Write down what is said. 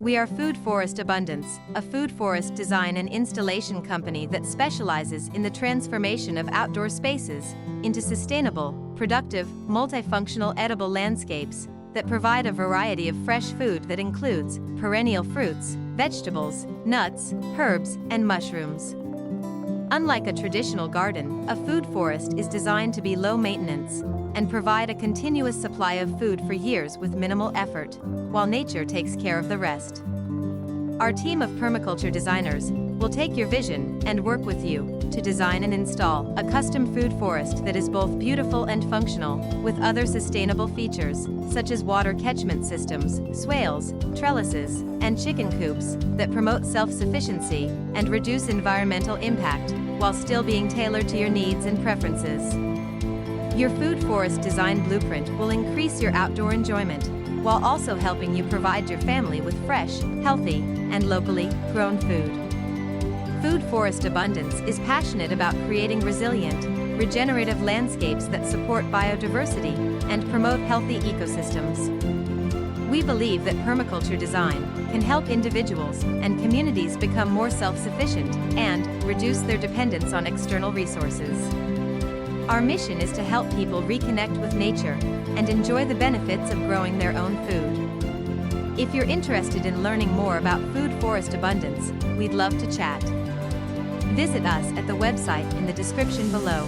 We are Food Forest Abundance, a food forest design and installation company that specializes in the transformation of outdoor spaces into sustainable, productive, multifunctional edible landscapes that provide a variety of fresh food that includes perennial fruits, vegetables, nuts, herbs, and mushrooms. Unlike a traditional garden, a food forest is designed to be low maintenance and provide a continuous supply of food for years with minimal effort, while nature takes care of the rest. Our team of permaculture designers will take your vision and work with you to design and install a custom food forest that is both beautiful and functional, with other sustainable features, such as water catchment systems, swales, trellises, and chicken coops that promote self-sufficiency and reduce environmental impact, while still being tailored to your needs and preferences. Your food forest design blueprint will increase your outdoor enjoyment, while also helping you provide your family with fresh, healthy, and locally grown food. Food Forest Abundance is passionate about creating resilient, regenerative landscapes that support biodiversity and promote healthy ecosystems. We believe that permaculture design can help individuals and communities become more self-sufficient and reduce their dependence on external resources. Our mission is to help people reconnect with nature and enjoy the benefits of growing their own food. If you're interested in learning more about Food Forest Abundance, we'd love to chat. Visit us at the website in the description below.